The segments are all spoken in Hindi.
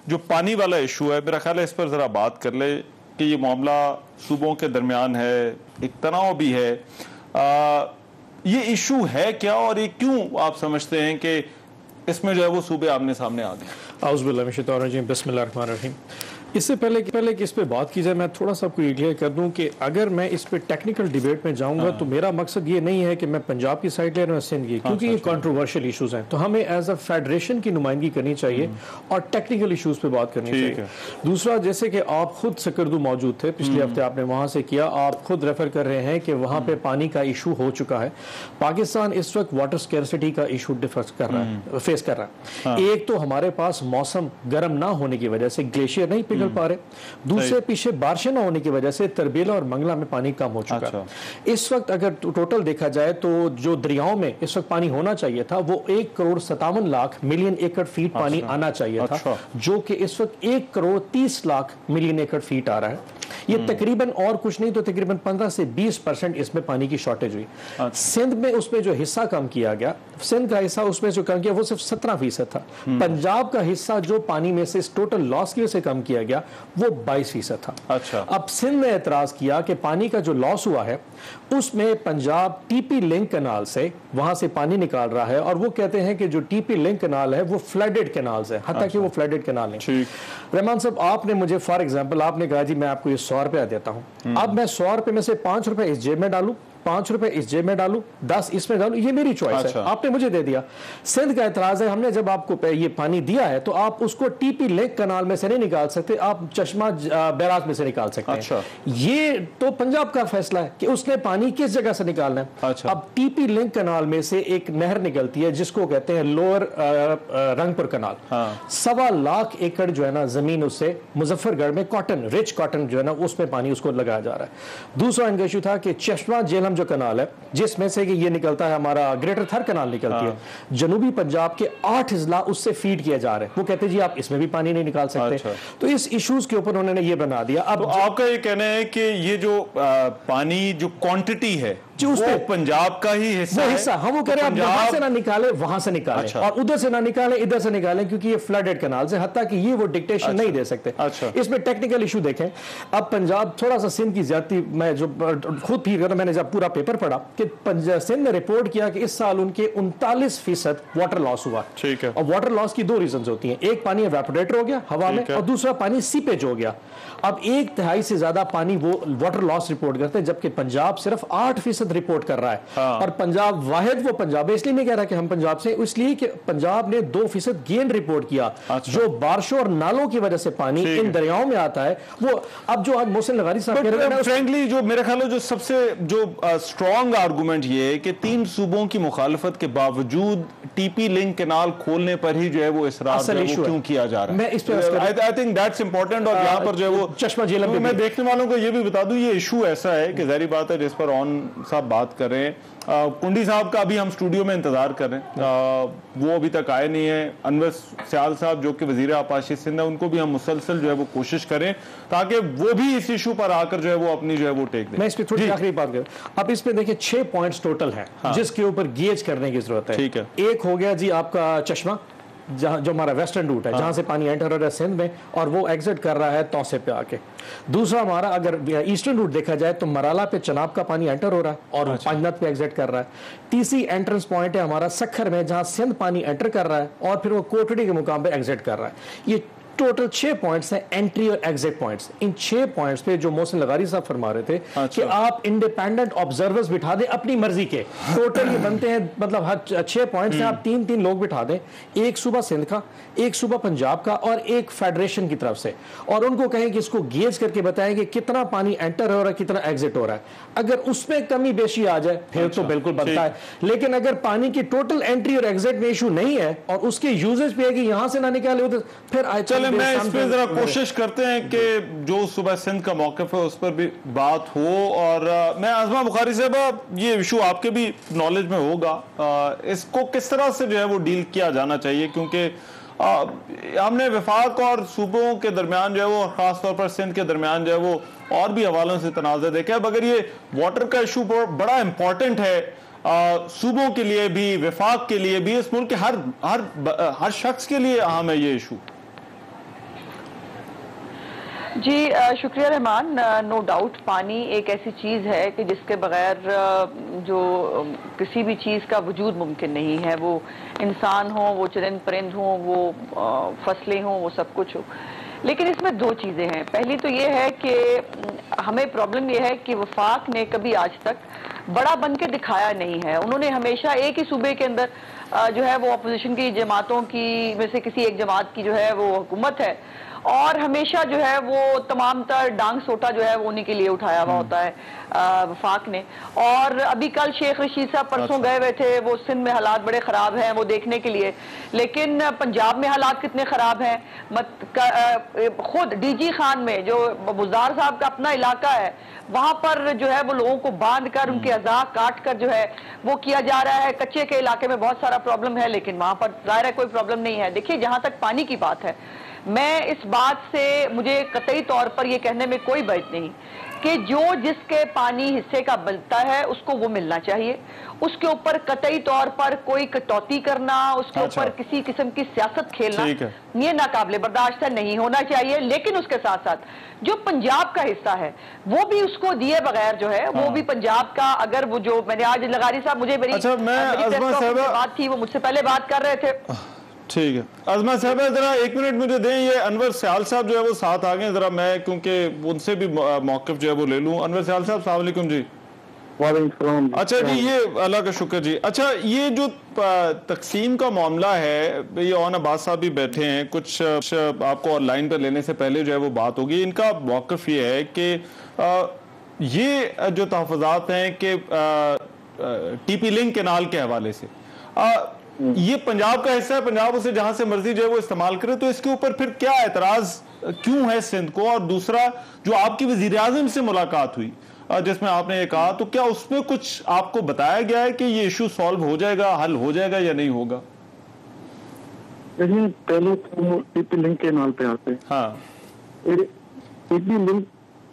जो पानी वाला इशू है, मेरा ख्याल है इस पर ज़रा बात कर ले कि ये मामला सूबों के दरमियान है, एक तनाव भी है। ये इशू है क्या और ये क्यों आप समझते हैं कि इसमें जो है वो सूबे आमने सामने आ गए? आउज़ुबिल्लाहि बिस्मिल्लाहिर्रहमानिर्रहीम। इससे पहले कि इस पे बात की जाए, मैं थोड़ा सा आपको क्लियर कर दूं कि अगर मैं इस पे टेक्निकल डिबेट में जाऊंगा तो मेरा मकसद ये नहीं है कि मैं पंजाब की साइड ले रहा हूं सिंध की, क्योंकि ये कंट्रोवर्शियल इश्यूज हैं। तो हमें एज अ फेडरेशन की नुमाइंदगी करनी चाहिए और टेक्निकल इश्यूज पे बात करनी चाहिए। दूसरा, जैसे कि आप खुद सकरदू मौजूद थे पिछले हफ्ते, आपने वहां से किया, आप खुद रेफर कर रहे हैं कि वहां पे पानी का इशू हो चुका है। पाकिस्तान इस वक्त वाटर स्कैरसिटी का इशू फेस कर रहा है। एक तो हमारे पास मौसम गर्म ना होने की वजह से ग्लेशियर नहीं पिघल पा रहे, दूसरे पीछे बारिशें ना होने की वजह से तरबेला और मंगला में पानी कम हो चुका है। इस वक्त अगर टोटल देखा जाए तो जो दरियाओं में इस वक्त पानी होना चाहिए था वो 1,57,00,000 एकड़ फीट पानी आना चाहिए था, जो कि इस वक्त 1,30,00,000 एकड़ फीट आ रहा है। ये तकरीबन और कुछ नहीं तो तकरीबन 15 से 20% इसमें पानी की शॉर्टेज हुई। सिंध में उसमें जो हिस्सा कम किया गया, सिंध का हिस्सा उसमें जो कम किया वो सिर्फ 17% था। पंजाब का हिस्सा जो पानी में से इस टोटल लॉस की वजह से कम किया गया वो 22% था। अब सिंध ने एतराज किया कि पानी का जो लॉस हुआ है उसमें पंजाब टीपी लिंक कनाल से वहां से पानी निकाल रहा है, और वो कहते हैं कि जो टीपी लिंक कनाल है वो फ्लडेड कैनाल्स है, हालांकि वो फ्लडेड कैनाल नहीं। रहमान साहब, आपने मुझे फॉर एग्जांपल आपने कहा जी मैं आपको ये 100 रुपया देता हूं, अब मैं 100 रुपए में से 5 रुपए इस जेब में डालूं, 5 रुपए इस जेब में डालूं, 10 इसमें डालूं, ये मेरी चॉइस है, आपने मुझे दे दिया। सिंध का एतराज है, हमने जब आपको ये पानी दिया है तो आप उसको टीपी लिंक कनाल में से नहीं निकाल सकते, आप चश्मा बैराज में से निकाल सकते हैं। ये तो पंजाब का फैसला है कि उसने पानी किस जगह से निकालना है। अब टीपी लिंक कनाल में से एक नहर निकलती है जिसको कहते हैं लोअर रंगपुर कनाल, 1.25 लाख एकड़ जो है ना जमीन उससे मुजफ्फरगढ़ में कॉटन, रिच कॉटन जो है ना उसमें पानी उसको लगाया जा रहा है। दूसरा इनका इशू था कि चश्मा जेहलम जो कनाल है जिसमें से कि ये निकलता है, हमारा ग्रेटर थर कनाल निकलती है, जनूबी पंजाब के 8 अजला उससे फीड किए जा रहे हैं। वो कहते हैं जी आप इसमें भी पानी नहीं निकाल सकते। तो इस इश्यूज के ऊपर उन्होंने ये बना दिया। अब तो आपका ये कहना है कि ये जो पानी जो क्वांटिटी है वो पंजाब का ही हिस्सा है। हम वो कह रहे हैं यहां से ना निकाले वहां से निकाले, और उधर से ना निकाले इधर से निकालें, क्योंकि ये फ्लडेड कैनाल से, हत्ता कि ये वो डिक्टेशन नहीं दे सकते। इसमें टेक्निकल इशू देखें। अब पंजाब थोड़ा सा सिंध की ज्यादती, मैं जो खुद फील कर, मैंने जब पूरा पेपर पढ़ा कि सिंध ने रिपोर्ट किया कि इस साल उनके 39% वाटर लॉस हुआ। ठीक है। और वाटर लॉस की 2 रीजन होती हैं, एक पानी एवेपोरेटर हो गया हवा में, और दूसरा पानी सीपेज हो गया। अब 1/3 से ज्यादा पानी वो वाटर लॉस रिपोर्ट करते हैं, जबकि पंजाब सिर्फ 8% रिपोर्ट कर रहा है। और पंजाब वाहिद वो पंजाब है, इसलिए नहीं कह रहा कि हम पंजाब से, इसलिए कि पंजाब ने 2% गेन रिपोर्ट किया। जो बारिशों और नालों की वजह से पानी इन दरियाओं में आता है वो, अब जो आज मोहसिन लगारी साहब कह रहे हैं, फ्रैंकली जो मेरे ख्याल जो सबसे जो स्ट्रॉन्ग आर्गुमेंट ये है कि 3 सूबों की मुखालफत के बावजूद टीपी लिंक कैनाल खोलने पर ही जो है वो इसरार क्यों किया जा रहा है। मैं इस पे आई थिंक दैट्स इंपॉर्टेंट। और यहाँ पर जो है वो चश्मा जेहलम, मैं देखने वालों को ये भी बता दूं, ये इशू ऐसा है कि जाहिर बात है जिस पर ऑन साहब बात कर रहे हैं, कुंडी साहब का अभी हम स्टूडियो में इंतजार कर रहे हैं, वो अभी तक आए नहीं है। अनवर सियाल साहब जो कि वजीर आपाशी सिंध है, उनको भी हम मुसलसल जो है वो कोशिश करें ताकि वो भी इस इशू पर आकर जो है वो अपनी जो है वो टेक दें। मैं इस पर थोड़ी आखिरी बात करूं। अब इस पे देखिए 6 पॉइंट्स टोटल हैं जिसके ऊपर गेज करने की जरूरत है। ठीक है। एक हो गया जी आपका चश्मा, जहां जो हमारा वेस्टर्न रूट है, जहां से पानी एंटर हो रहा है सिंध में और वो एग्जिट कर रहा है तौसे पे आके। दूसरा हमारा अगर ईस्टर्न रूट देखा जाए तो मराला पे चनाब का पानी एंटर हो रहा है और पंजनत पे एग्जिट कर रहा है। तीसरी एंट्रेंस पॉइंट है हमारा सखर में, जहां सिंध पानी एंटर कर रहा है और फिर वो कोटड़ी के मुकाम पे एग्जिट कर रहा है। ये टोटल 6 पॉइंट्स हैं, एंट्री और एग्जिट पॉइंट्स। इन 6 पॉइंट्स पे जो मोहसिन लगारी साहब फरमा रहे थे कि आप इंडिपेंडेंट ऑब्जर्वर्स बिठा दें अपनी मर्जी के, टोटल ये बनते हैं, मतलब हर 6 पॉइंट्स से आप 3-3 लोग बिठा दें, एक सूबा सिंध का, एक सूबा पंजाब का और एक फेडरेशन की तरफ से, और उनको कहें कि इसको गेज करके बताएं कि कितना पानी एंटर हो रहा है, कितना एग्जिट हो रहा है। अगर उसमें कमी बेशी आ जाए फिर तो बिल्कुल बनता है, लेकिन अगर पानी की टोटल एंट्री और एग्जिट में इशू नहीं है और उसके यूजेज पे है कि यहां से ना निकाले तो फिर मैं इस पे जरा कोशिश करते हैं कि जो सुबह सिंध का मौक़िफ़ है उस पर भी बात हो। और मैं आज़मा बुखारी साहब, ये इशू आपके भी नॉलेज में होगा, इसको किस तरह से जो है वो डील किया जाना चाहिए, क्योंकि हमने वफाक और सूबों के दरमियान जो है वो, खासतौर पर सिंध के दरमियान जो है वो और भी हवालों से तनाज़े देखे। अब अगर ये वाटर का इशू बड़ा इंपॉर्टेंट है सूबों के लिए भी, वफाक के लिए भी, इस मुल्क के हर शख्स के लिए अहम है ये इशू। जी शुक्रिया रहमान। नो डाउट पानी एक ऐसी चीज़ है कि जिसके बगैर जो किसी भी चीज़ का वजूद मुमकिन नहीं है। वो इंसान हो, वो चरिंद परिंद हो, वो फसलें हों, वो सब कुछ हो। लेकिन इसमें दो चीज़ें हैं। पहली तो ये है कि हमें प्रॉब्लम ये है कि वफाक ने कभी आज तक बड़ा बन के दिखाया नहीं है। उन्होंने हमेशा एक ही सूबे के अंदर जो है वो अपोजिशन की जमातों की में से किसी एक जमात की जो है वो हुकूमत है, और हमेशा जो है वो तमाम तर डांग सोटा जो है वो उन्हीं के लिए उठाया हुआ होता है वफाक ने। और अभी कल शेख रशीद साहब परसों गए हुए थे, वो सिंध में हालात बड़े ख़राब हैं वो देखने के लिए, लेकिन पंजाब में हालात कितने ख़राब हैं। खुद डीजी खान में जो बुज़दार साहब का अपना इलाका है, वहाँ पर जो है वो लोगों को बांध कर उनके अज़ा काट कर जो है वो किया जा रहा है। कच्चे के इलाके में बहुत सारा प्रॉब्लम है, लेकिन वहाँ पर ज़ाहिर है कोई प्रॉब्लम नहीं है। देखिए, जहाँ तक पानी की बात है, मैं इस बात से मुझे कतई तौर पर यह कहने में कोई बात नहीं कि जो जिसके पानी हिस्से का बनता है उसको वो मिलना चाहिए। उसके ऊपर कतई तौर पर कोई कटौती करना, उसके ऊपर किसी किस्म की सियासत खेलना, ये नाकाबिले बर्दाश्त है, नहीं होना चाहिए। लेकिन उसके साथ साथ जो पंजाब का हिस्सा है वो भी उसको दिए बगैर जो है वो भी पंजाब का, अगर वो जो मैंने आज लगारी साहब मुझे मेरी बात थी, वो मुझसे पहले बात कर रहे थे। ठीक है अज़मा साहब, जरा एक मिनट मुझे दें। ये अनवर सयाल साहब जो है वो साथ आ गए, जरा मैं क्योंकि उनसे भी मौक़िफ़ जो है वो ले लूं। अनवर सयाल साहब, अस्सलाम वालेकुम जी। वालेकुम। अच्छा जी, ये अल्लाह का शुक्र जी। अच्छा, ये जो तकसीम का मामला है, ये ओन अब्बास साहब भी बैठे हैं, कुछ आपको ऑनलाइन पर लेने से पहले जो है वो बात होगी। इनका मौक़िफ़ ये है कि ये जो तहफ़्फ़ुज़ात हैं कि TP लिंक केनाल के हवाले से ये पंजाब का हिस्सा है, पंजाब उसे जहां से मर्जी जो है वो इस्तेमाल करे, तो इसके ऊपर फिर क्या एतराज क्यों है सिंध को? और दूसरा, जो आपकी वजीर आज़म से मुलाकात हुई जिसमें आपने ये कहा, तो क्या उसमें कुछ आपको बताया गया है कि ये इशू सॉल्व हो जाएगा, हल हो जाएगा या नहीं होगा? देखिए, पहले तो TP लिंक केनाल पे आते हैं। हाँ, TP लिंक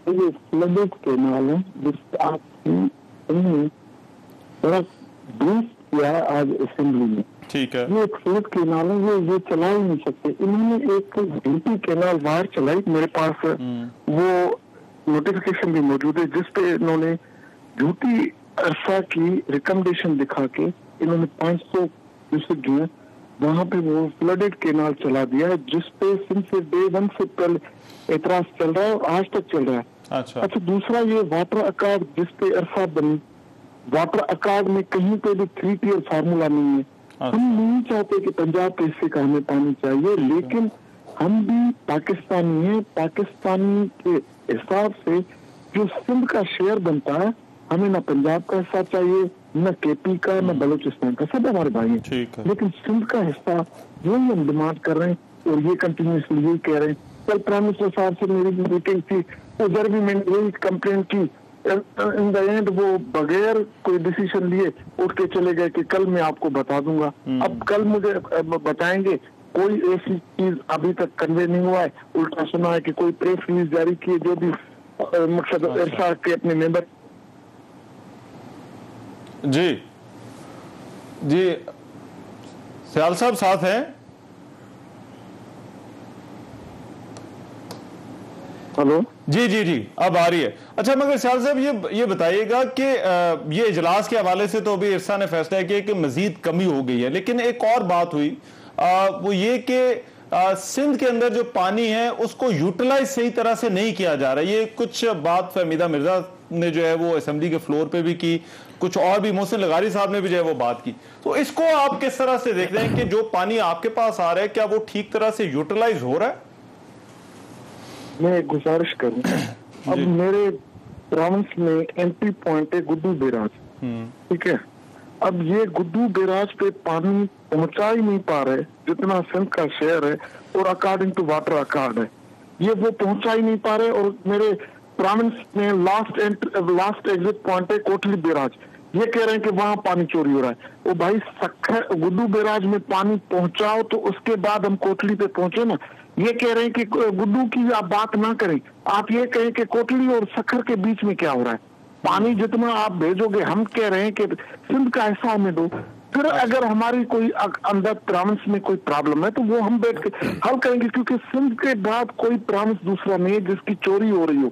ये फ्लडेड केनाल है जिससे आपने बड़ा ब्रीफ किया आज असेंबली में। ठीक है। ये एक फ्लड केनाल है, ये चला ही नहीं सकते। इन्होंने एक DP केनाल बाहर चलाई, मेरे पास वो नोटिफिकेशन भी मौजूद है, जिसपे इन्होंने झूठी अरसा की रिकमेंडेशन दिखा के इन्होंने 500 क्यूसेक जो है वहां पे वो फ्लडेड केनाल चला दिया है, जिसपे सिंध से डे 1 से पहले एतराज चल रहा है और आज तक चल रहा है। अच्छा, दूसरा ये वाटर अकार्ड जिसपे अरसा बनी, वाटर अकार्ड में कहीं पे भी 3 टियर फार्मूला नहीं है। हम नहीं चाहते कि पंजाब के हिस्से का हमें पानी चाहिए, लेकिन हम भी पाकिस्तानी हैं। पाकिस्तानी के हिसाब से जो सिंध का शेयर बनता है, हमें ना पंजाब का हिस्सा चाहिए, न KP का, न बलूचिस्तान का, सब हमारे भाई हैं। लेकिन सिंध का हिस्सा जो ही हम डिमांड कर रहे हैं और ये कंटिन्यूसली यही कह रहे हैं। कल प्राइम मिनिस्टर साहब से मेरी मीटिंग थी, उधर भी मैंने यही कंप्लेन की। इन द एंड वो बगैर कोई डिसीजन लिए उठ के चले गए कि कल मैं आपको बता दूंगा। अब कल मुझे बताएंगे, कोई ऐसी चीज अभी तक कन्वे नहीं हुआ है। उल्टा सुना है कि कोई प्रेस रिलीज जारी की है, जो भी मकसद इरशाद के अपने मेंबर। जी जी, सयाल साहब साथ हैं? हेलो, जी जी जी, अब आ रही है। अच्छा, मगर सयाल साहब ये बताइएगा कि ये इजलास के हवाले से तो अभी इरसा ने फैसला किया कि मजीद कमी हो गई है, लेकिन एक और बात हुई, वो ये कि सिंध के अंदर जो पानी है उसको यूटिलाइज सही तरह से नहीं किया जा रहा है। ये कुछ बात फहमीदा मिर्जा ने जो है वो असेंबली के फ्लोर पे भी की, कुछ और भी मोहसिन लगारी साहब ने भी जो है वो बात की। तो इसको आप किस तरह से देख रहे हैं कि जो पानी आपके पास आ रहा है, क्या वो ठीक तरह से यूटिलाइज हो रहा है? मैं एक गुजारिश करूँ, अब मेरे प्रोविंस में एंट्री पॉइंट है गुड्डू बैराज, ठीक है। अब ये गुड्डू बैराज पे पानी पहुंचा ही नहीं पा रहे जितना सिंध का शेयर है, और अकॉर्डिंग टू वाटर अकार्ड है ये वो पहुंचा ही नहीं पा रहे। और मेरे प्रोविंस में लास्ट एग्जिट पॉइंट है कोटली बैराज, ये कह रहे हैं कि वहां पानी चोरी हो रहा है। वो भाई सखर गुड्डू बैराज में पानी पहुंचाओ तो उसके बाद हम कोटली पे पहुंचे ना। ये कह रहे हैं कि गुड्डू की आप बात ना करें, आप ये कहें कि कोटली और सखर के बीच में क्या हो रहा है। पानी जितना आप भेजोगे, हम कह रहे हैं कि सिंध का हिस्सा हमें दो, फिर अगर हमारी कोई अंदर प्रामिस में कोई प्रॉब्लम है तो वो हम बैठ के हल करेंगे, क्योंकि सिंध के बाद कोई प्रामिस दूसरा नहीं है जिसकी चोरी हो रही हो।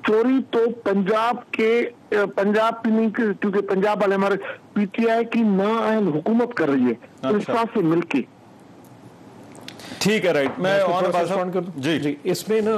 चोरी तो पंजाब की नहीं, क्योंकि पंजाब वाले हमारे पीटीआई की नाअहल हुकूमत कर रही है, तो इस बात से मिलके। ठीक है, राइट। मैं और रिस्पॉन्ड कर दूं? जी, इसमें ना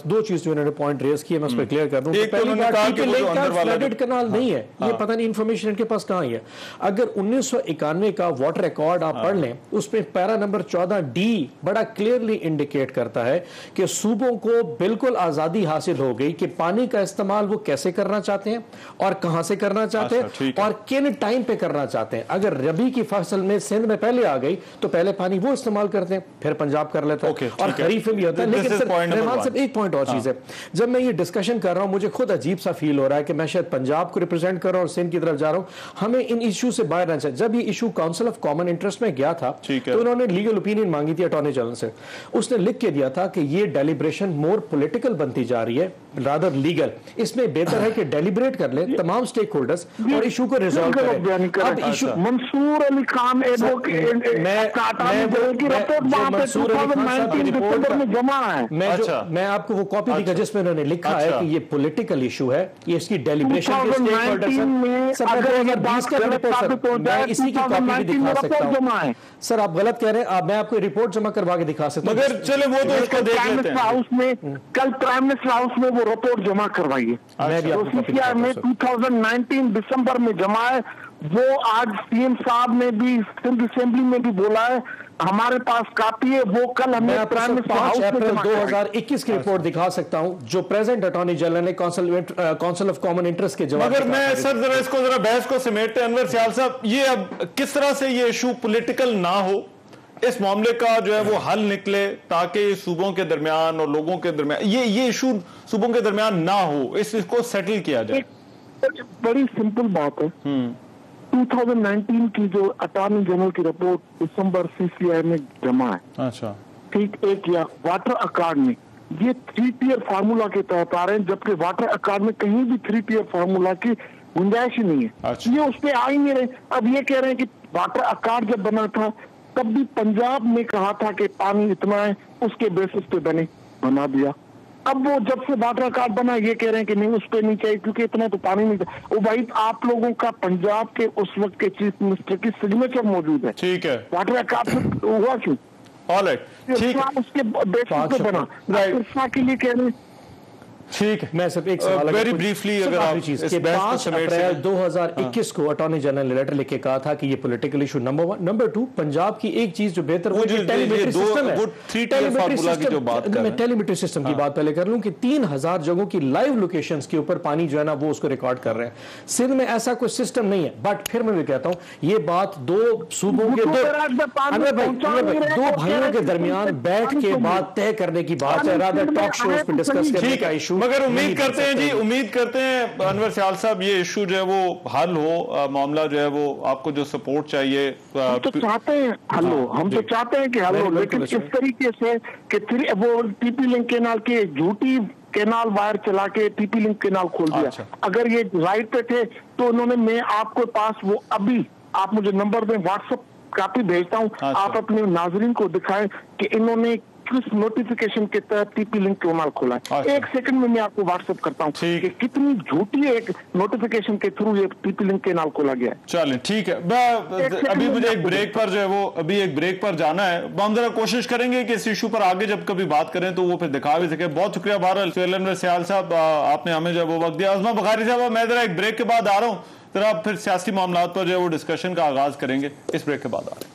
दो चीज जो इन्होंने पॉइंट रेज किए, मैं उस पर क्लियर कर दूं। एक तो पहली बात, कि वो जो अंदर वाला फ्लडेड कैनाल नहीं है, ये पता नहीं इन्फॉर्मेशन इनके पास कहाँ है। अगर 1991 का वाटर रिकॉर्ड आप पढ़ लें, उसमें पैरा नंबर 14D बड़ा क्लियरली इंडिकेट करता है कि सूबों को बिल्कुल आजादी हासिल हो गई कि पानी का इस्तेमाल वो कैसे करना चाहते हैं और कहां से करना चाहते हैं और किन टाइम पे करना चाहते हैं। अगर रबी की फसल में सिंध में पहले आ गई तो पहले पानी वो इस्तेमाल करते हैं, फिर पंजाब कर लेता है और खरीफ में भी होता है। लेकिन रहमान साहब एक पॉइंट और चीज है, जब मैं ये डिस्कशन कर रहा हूं मुझे खुद अजीब सा फील हो रहा है कि मैं शायद पंजाब को रिप्रेजेंट कर रहा हूं और सिंध की तरफ जा रहा हूं। हमें इन इशू से बाहर रहना चाहिए। जब ये issue council of common interest में गया था तो उन्होंने लीगल ओपिनियन मांगी थी अटॉर्नी जनरल से, उसने लिख के दिया था कि ये डेलिब्रेशन मोर पॉलिटिकल बनती जा रही है रादर लीगल। इसमें बेहतर है कि डेलिब्रेट कर ले तमाम स्टेक होल्डर्स और इशू को रिजॉल्व करें। अब इशू मंसूर अली खान मैं आपको वो कॉपी दिखा जिसमें उन्होंने लिखा है कि ये पॉलिटिकल इशू है, ये इसकी डेलिब्रेशन के स्टेक होल्डर्स मैं इसी की कॉपी भी दिखा सकता हूं। सर आप गलत कह रहे हैं, मैं आपको रिपोर्ट जमा करवा के दिखा सकता हूं। मगर चले वो तो इसको देख लेते हैं। हाउस में कल प्राइम मिनिस्टर हाउस में वो रिपोर्ट जमा करवाइए। सीसीआई में 2019 दिसंबर में जमा है। वो आज सीएम साहब ने भी सिंध असेंबली में भी बोला है हमारे पास कापी है। वो कल हमें प्राइम मिनिस्टर हाउस में 2021 की रिपोर्ट दिखा सकता हूं जो प्रेजेंट अटॉर्नी जनरल ने काउंसिल ऑफ कॉमन इंटरेस्ट के जवाब। मगर मैं सर जरा इसको जरा बहस को समेटते हैं अनवर सियाल साहब, ये अब किस तरह से ये इशू पॉलिटिकल ना हो, इस मामले का जो है वो हल निकले ताकि सूबों के दरमियान और लोगों के दरमियान ये इशू सूबों के दरमियान ना हो, इसको सेटल किया जाए। बड़ी सिंपल बात है। 2019 की जो अटॉर्नी जनरल की रिपोर्ट दिसंबर सीसीआई में जमा है, अच्छा ठीक, एक या वाटर अकार्ड में ये 3 टियर फार्मूला के तहत आ रहे हैं, जबकि वाटर अकार्ड में कहीं भी 3 टियर फार्मूला की गुंजाइश ही नहीं है। अच्छा। ये उस पर आ ही नहीं रहे। अब ये कह रहे हैं कि वाटर अकार्ड जब बना था तब भी पंजाब ने कहा था कि पानी इतना है, उसके बेसिस पे बना दिया। अब वो जब से वाटर कार्ड बना ये कह रहे हैं कि नहीं उस पर नहीं चाहिए क्योंकि इतना तो पानी नहीं था। वो भाई आप लोगों का पंजाब के उस वक्त के चीफ मिनिस्टर की सिग्नेचर मौजूद है। ठीक है, वाटर कार्ड हुआ क्यों? ऑलराइट, ठीक है, उसके बेसिस पे बना। राइट के लिए कह रहे हैं। ठीक है, मैं सिर्फ एक सवाल वेरी ब्रीफली अगर आप चीज के 5 अप्रैल 2021 को अटॉर्नी जनरल ने लेटर लिख के कहा था कि ये political issue number 1। Number 2 Punjab की एक चीज जो बेहतर वो टेलीमेट्री सिस्टम है। टेलीमेट्री सिस्टम की बात पहले कर लूं कि 3000 जगहों की लाइव लोकेशंस के ऊपर पानी जो है ना वो उसको रिकॉर्ड कर रहे हैं। सिंध में ऐसा कोई सिस्टम नहीं है। बट फिर मैं भी कहता हूं ये बात दो सूबों के दो भाइयों के दरमियान बैठ के बात तय करने की बात है, रादर टॉक शोज पे डिस्कस करने का इशू। मगर उम्मीद करते हैं जी, उम्मीद करते हैं अनवर सियाल साहब ये इशू जो है वो हल हो, मामला जो है वो आपको जो सपोर्ट चाहिए हम तो चाहते हैं हल हो, हम तो चाहते हैं कि हल हो, लेकिन इस तरीके से कि वो टीपी लिंक केनाल के झूठी केनाल वायर चला के टीपी लिंक केनाल खोल दिया। अच्छा। अगर ये राइट पे थे तो उन्होंने, मैं आपके पास वो अभी आप मुझे नंबर दें, व्हाट्सएप कापी भेजता हूँ। अच्छा। आप अपने नाजरीन को दिखाएं कि इन्होंने किस नोटिफिकेशन के तहत टीपी लिंक केनाल खोला है। अच्छा। एक सेकंड में मैं आपको व्हाट्सएप करता हूँ कि कितनी झूठी एक नोटिफिकेशन के थ्रू ये टीपी लिंक केनाल खोला गया है। चलें, ठीक है, अभी मुझे एक ब्रेक पर जो है वो अभी एक ब्रेक पर जाना है। हम जरा कोशिश करेंगे कि इस इशू पर आगे जब कभी बात करें तो वो फिर दिखा भी सके। बहुत शुक्रिया बहरहाल अनवर सियाल साहब, आपने हमें जो है वो वक्त दिया। अज़मा बुखारी साहब, मैं जरा एक ब्रेक के बाद आ रहा हूँ, जरा फिर सियासी मामलात पर जो है वो डिस्कशन का आगाज करेंगे। इस ब्रेक के बाद आ रहे हैं।